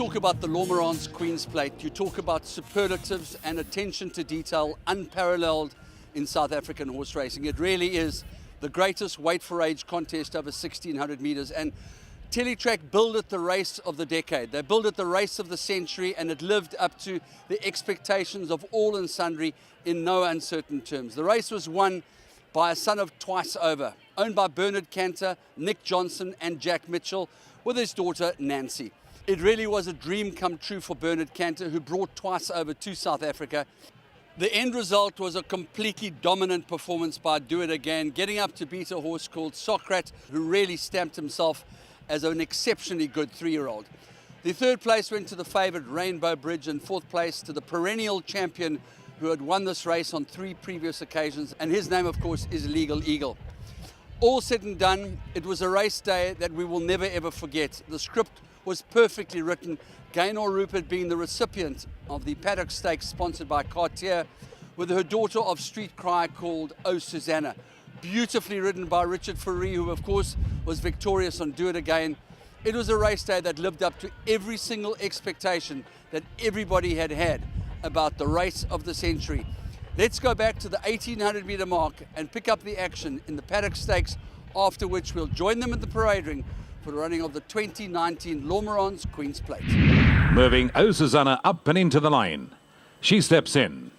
talk about the Lormerans Queen's Plate, you talk about superlatives and attention to detail unparalleled in South African horse racing. It really is the greatest weight for age contest over 1600 meters, and Teletrack billed it the race of the decade. They billed it the race of the century, and it lived up to the expectations of all and sundry in no uncertain terms. The race was won by a son of Twice Over, owned by Bernard Cantor, Nick Johnson and Jack Mitchell, with his daughter Nancy. It really was a dream come true for Bernard Cantor, who brought Twice Over to South Africa. The end result was a completely dominant performance by Do It Again, getting up to beat a horse called Socrat, who really stamped himself as an exceptionally good 3-year-old. The third place went to the favoured Rainbow Bridge, and fourth place to the perennial champion who had won this race on 3 previous occasions, and his name, of course, is Legal Eagle. All said and done, it was a race day that we will never ever forget. The script was perfectly written, Gaynor Rupert being the recipient of the Paddock Stakes sponsored by Cartier, with her daughter of street cry called Oh Susanna. Beautifully ridden by Richard Fourie, who of course was victorious on Do It Again. It was a race day that lived up to every single expectation that everybody had had about the race of the century. Let's go back to the 1800 meter mark and pick up the action in the Paddock Stakes, after which we'll join them at the parade ring for the running of the 2019 Lormerans Queen's Plate. Moving Oh Susanna up and into the line. She steps in.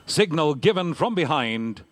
Signal given from behind.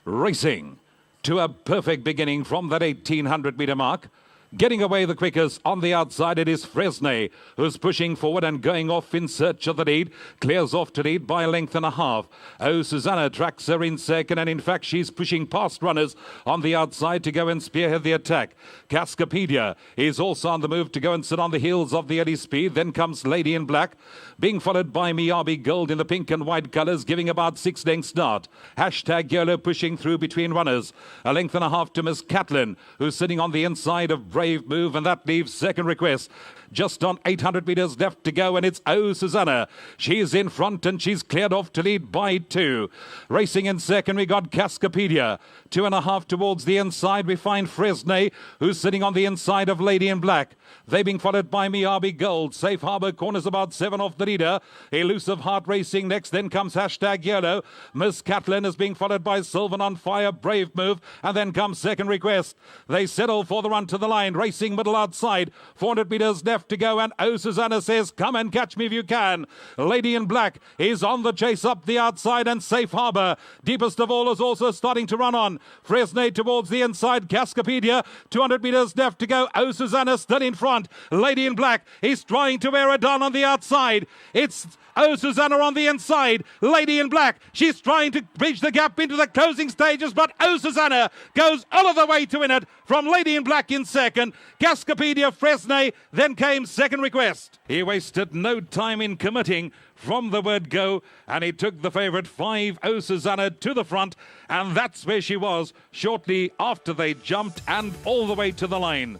Racing to a perfect beginning from that 1800 meter mark. Getting away the quickest on the outside, it is Fresnay, who's pushing forward and going off in search of the lead. Clears off to lead by a length and a half. Oh Susanna tracks her in second, and in fact she's pushing past runners on the outside to go and spearhead the attack. Cascapedia is also on the move to go and sit on the heels of the early speed. Then comes Lady in Black, being followed by Miyabi Gold in the pink and white colours, giving about 6 lengths start. Hashtag Yolo pushing through between runners. A length and a half to Miss Catlin, who's sitting on the inside of Brave Move, and that leaves Second Request. Just on 800 metres left to go, and it's Oh Susanna. She's in front and she's cleared off to lead by 2. Racing in second, we got Cascapedia. 2.5 towards the inside, we find Fresnay, who's sitting on the inside of Lady in Black. They being followed by Miyabi Gold. Safe Harbour corners about 7 off the leader. Elusive Heart racing next, then comes Hashtag Yellow. Miss Catlin is being followed by Sylvan on Fire, Brave Move, and then comes Second Request. They settle for the run to the line, racing middle outside. 400 metres left to go, and Oh Susanna says, come and catch me if you can. Lady in Black is on the chase up the outside, and Safe Harbour, deepest of all, is also starting to run on. Fresnay towards the inside, Cascapedia, 200 metres left to go. Oh Susanna still in front. Lady in Black is trying to wear her down on the outside. It's Oh Susanna on the inside. Lady in Black, she's trying to bridge the gap into the closing stages, but Oh Susanna goes all of the way to win it from Lady in Black in second. Cascapedia, Fresnay, then came Second Request. He wasted no time in committing from the word go, and he took the favourite 5, Oh Susanna, to the front, and that's where she was shortly after they jumped and all the way to the line.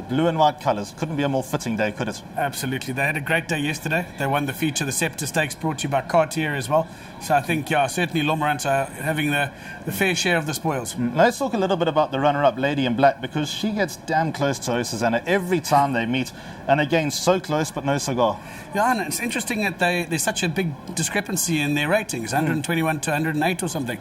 Blue and white colours. Couldn't be a more fitting day, could it? Absolutely. They had a great day yesterday. They won the feature, the Scepter Stakes, brought to you by Cartier as well. So I think, yeah, certainly Lormerans are having the fair share of the spoils. Let's talk a little bit about the runner-up, Lady in Black, because she gets damn close to Oh Susanna every time they meet. And again, so close, but no cigar. Yeah, and it's interesting that there's such a big discrepancy in their ratings, 121 to 108 or something.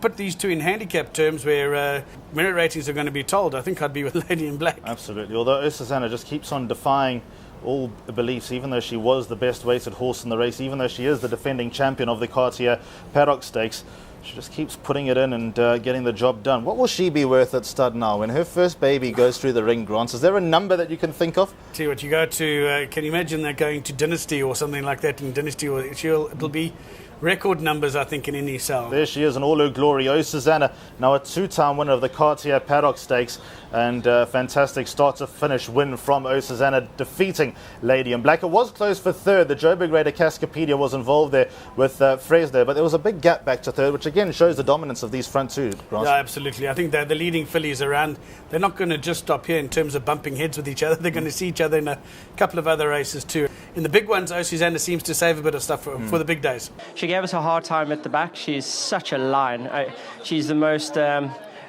Put these two in handicap terms where merit ratings are going to be told, I think I'd be with Lady in Black. Absolutely, although Oh Susanna just keeps on defying all beliefs, even though she was the best weighted horse in the race, even though she is the defending champion of the Cartier Paddock Stakes. She just keeps putting it in and getting the job done. What will she be worth at stud now? When her first baby goes through the ring, Grant, is there a number that you can think of? Tell you what, you go to, can you imagine that going to Dynasty or something like that in Dynasty? Or it'll be record numbers, I think, in any cell. There she is in all her glory. Oh Susanna, now a 2-time winner of the Cartier Paddock Stakes, and fantastic start to finish win from Oh Susanna, defeating Lady in Black. It was close for third. The Joburg Raider Cascapedia was involved there with Fresnay, but there was a big gap back to third, which again shows the dominance of these front two. Grant. Yeah, absolutely. I think they're the leading fillies around. They're not going to just stop here in terms of bumping heads with each other. They're going to see each other in a couple of other races too. In the big ones, Oh Susanna seems to save a bit of stuff for the big days. She gave us a hard time at the back. She's such a lion. She's the most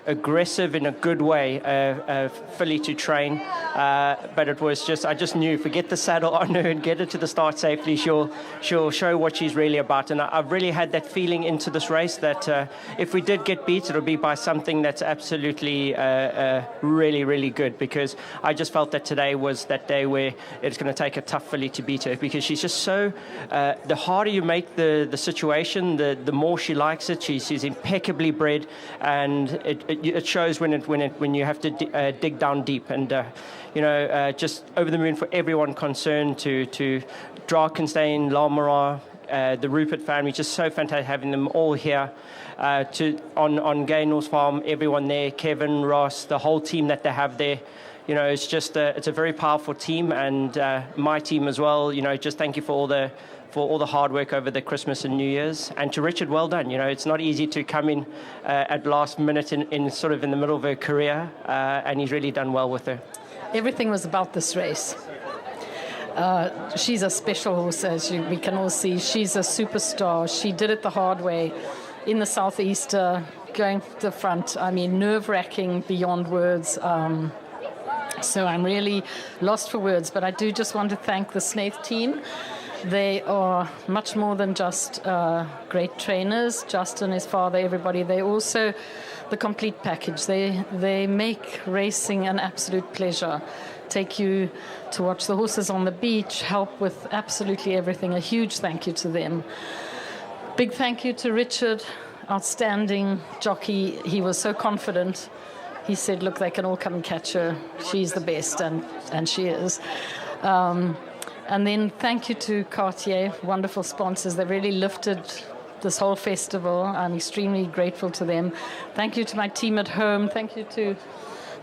aggressive in a good way, filly to train. But it was just, I just knew, forget the saddle on her and get her to the start safely. She'll show what she's really about. And I've really had that feeling into this race that if we did get beat, it'll be by something that's absolutely really, really good, because I just felt that today was that day where it's going to take a tough filly to beat her, because she's just so, the harder you make the situation, the more she likes it. She's impeccably bred, and it shows when you have to dig down deep. And just over the moon for everyone concerned, to Drakenstein, Lamara, the Rupert family, just so fantastic having them all here. On Gaynor's farm, everyone there, Kevin, Ross, the whole team that they have there. It's just it's a very powerful team, and my team as well. Just thank you for all the hard work over the Christmas and New Year's. And to Richard, well done. It's not easy to come in at last minute in sort of in the middle of her career, and he's really done well with her. Everything was about this race. She's a special horse, as we can all see. She's a superstar. She did it the hard way in the Southeast, going to the front. I mean, nerve-wracking beyond words. So I'm really lost for words, but I do just want to thank the Snaith team. They are much more than just great trainers, Justin, his father, everybody. They're also the complete package. They make racing an absolute pleasure. Take you to watch the horses on the beach, help with absolutely everything. A huge thank you to them. Big thank you to Richard, outstanding jockey. He was so confident. He said, look, they can all come and catch her. She's the best, and she is. And then thank you to Cartier, wonderful sponsors. They really lifted this whole festival. I'm extremely grateful to them. Thank you to my team at home. Thank you to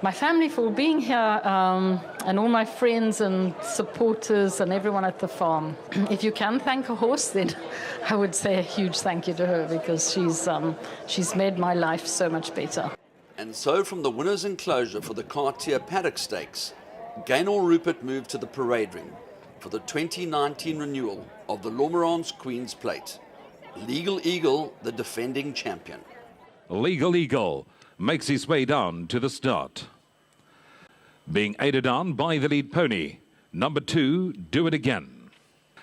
my family for being here, and all my friends and supporters and everyone at the farm. If you can thank a horse, then I would say a huge thank you to her, because she's made my life so much better. And so from the winner's enclosure for the Cartier Paddock Stakes, Gaynor Rupert moved to the parade ring for the 2019 renewal of the Lormeran's Queen's Plate. Legal Eagle, the defending champion. Legal Eagle makes his way down to the start, being aided on by the lead pony, number 2, Do It Again.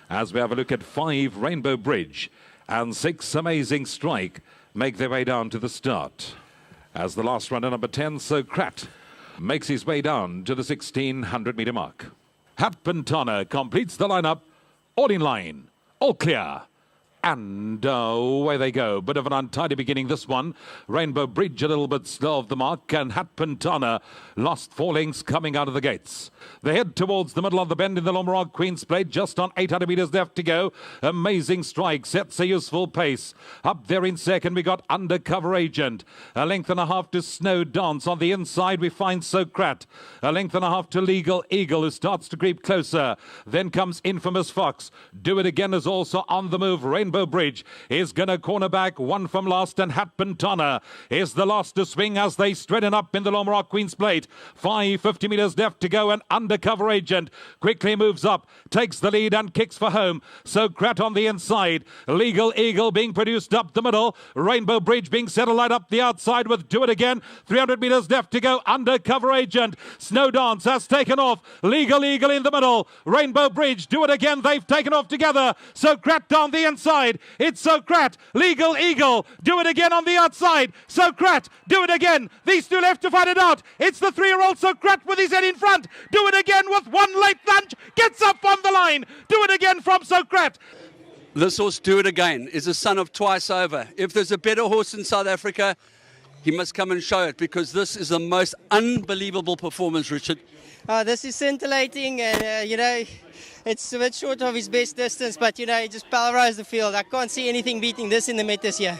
As we have a look at 5, Rainbow Bridge, and 6, Amazing Strike, make their way down to the start. As the last runner, number 10, Socrat, makes his way down to the 1600-meter mark. Hatpentana completes the lineup, all in line, all clear. And away they go. Bit of an untidy beginning, this one. Rainbow Bridge a little bit slow of the mark, and Hatpentana lost 4 lengths coming out of the gates. They head towards the middle of the bend in the Lormeran Queen's Plate, just on 800 metres left to go. Amazing Strike sets a useful pace. Up there in second, we got Undercover Agent. A length and a half to Snow Dance. On the inside, we find Socrat. A length and a half to Legal Eagle, who starts to creep closer. Then comes Infamous Fox. Do It Again is also on the move. Rainbow Bridge is going to corner back, 1 from last, and Hatpentana is the last to swing as they straighten up in the Lormeran Queen's Plate. 550 metres left to go, and Undercover Agent quickly moves up, takes the lead and kicks for home. Socrat on the inside. Legal Eagle being produced up the middle. Rainbow Bridge being settled right up the outside with Do It Again. 300 metres left to go. Undercover Agent. Snow Dance has taken off. Legal Eagle in the middle. Rainbow Bridge, Do It Again. They've taken off together. Socrat down the inside. It's Socrat. Legal Eagle. Do It Again on the outside. Socrat. Do It Again. These two left to fight it out. It's the 3-year-old Socrat with his head in front. Do It Again with one late lunge. Gets up on the line. Do It Again from Socrat. This horse, Do It Again, is a son of Twice Over. If there's a better horse in South Africa, he must come and show it, because this is the most unbelievable performance, Richard. This is scintillating, and it's a bit short of his best distance, but he just pulverized the field. I can't see anything beating this in the Met this year.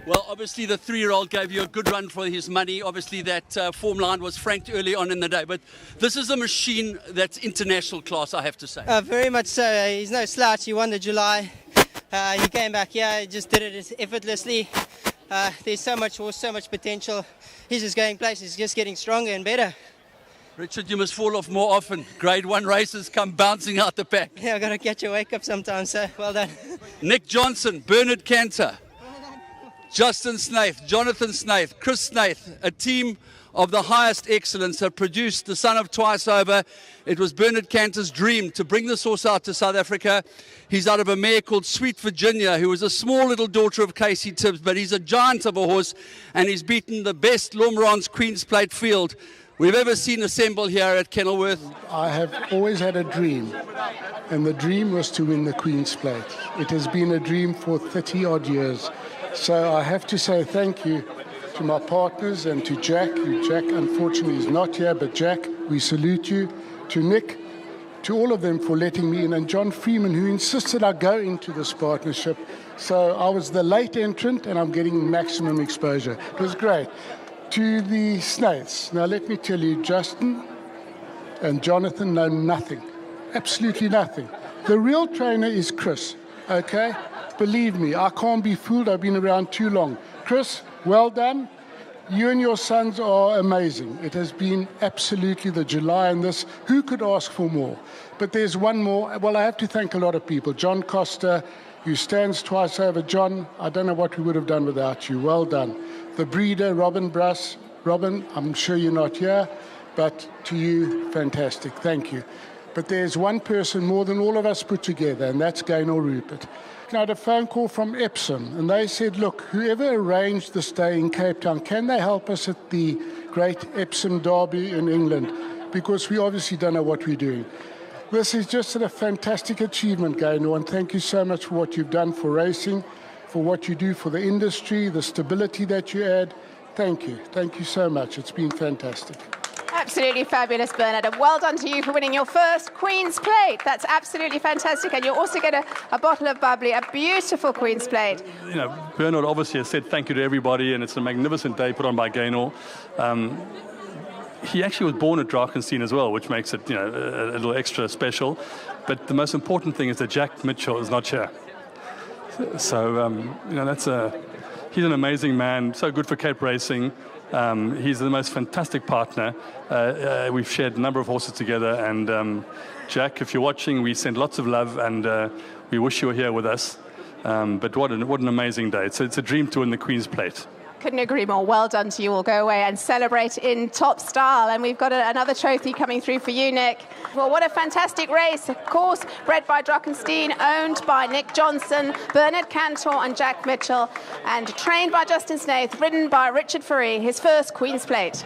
Well, obviously the 3-year-old gave you a good run for his money. Obviously that form line was franked early on in the day, but this is a machine that's international class, I have to say. Very much so. He's no slouch. He won the July. He came back here. He just did it effortlessly. There's so much horse, so much potential. He's just going places. He's just getting stronger and better. Richard, you must fall off more often. Grade 1 races come bouncing out the pack. Yeah, I've got to catch a wake up sometimes, so well done. Nick Johnson, Bernard Cantor. Justin Snaith, Jonathan Snaith, Chris Snaith, a team of the highest excellence have produced the son of Twice Over. It was Bernard Cantor's dream to bring this horse out to South Africa. He's out of a mare called Sweet Virginia, who was a small little daughter of Casey Tibbs, but he's a giant of a horse, and he's beaten the best Lomrance Queen's Plate field we've ever seen assemble here at Kenilworth. I have always had a dream, and the dream was to win the Queen's Plate. It has been a dream for 30 odd years. So I have to say thank you to my partners and to Jack. Jack unfortunately is not here, but Jack, we salute you. To Nick, to all of them for letting me in, and John Freeman, who insisted I go into this partnership. So I was the late entrant and I'm getting maximum exposure. It was great. To the Snaiths, now let me tell you, Justin and Jonathan know nothing, absolutely nothing. The real trainer is Chris, okay? Believe me, I can't be fooled. I've been around too long. Chris, well done. You and your sons are amazing. It has been absolutely the July in this. Who could ask for more? But there's one more. Well, I have to thank a lot of people. John Costa, who stands Twice Over. John, I don't know what we would have done without you. Well done. The breeder, Robin Bruss. Robin, I'm sure you're not here, but to you, fantastic. Thank you. But there's one person more than all of us put together, and that's Gaynor Rupert. I had a phone call from Epsom, and they said, look, whoever arranged this day in Cape Town, can they help us at the great Epsom Derby in England? Because we obviously don't know what we're doing. This is just a fantastic achievement, Gaynor, and thank you so much for what you've done for racing, for what you do for the industry, the stability that you add. Thank you. Thank you so much. It's been fantastic. Absolutely fabulous, Bernard, and well done to you for winning your first Queen's Plate. That's absolutely fantastic, and you'll also get a bottle of bubbly, a beautiful Queen's Plate. You know, Bernard obviously has said thank you to everybody, and it's a magnificent day put on by Gaynor. He actually was born at Drakenstein as well, which makes it, you know, a little extra special. But the most important thing is that Jack Mitchell is not here. So, you know, he's an amazing man, so good for Cape racing. He's the most fantastic partner. We've shared a number of horses together, and Jack, if you're watching, we send lots of love, and we wish you were here with us. But what an amazing day. It's a dream to win the Queen's Plate. Couldn't agree more. Well done to you all. Go away and celebrate in top style. And we've got another trophy coming through for you, Nick. Well, what a fantastic race. Of course, bred by Drakenstein, owned by Nick Johnson, Bernard Cantor and Jack Mitchell, and trained by Justin Snaith, ridden by Richard Furry, his first Queen's Plate.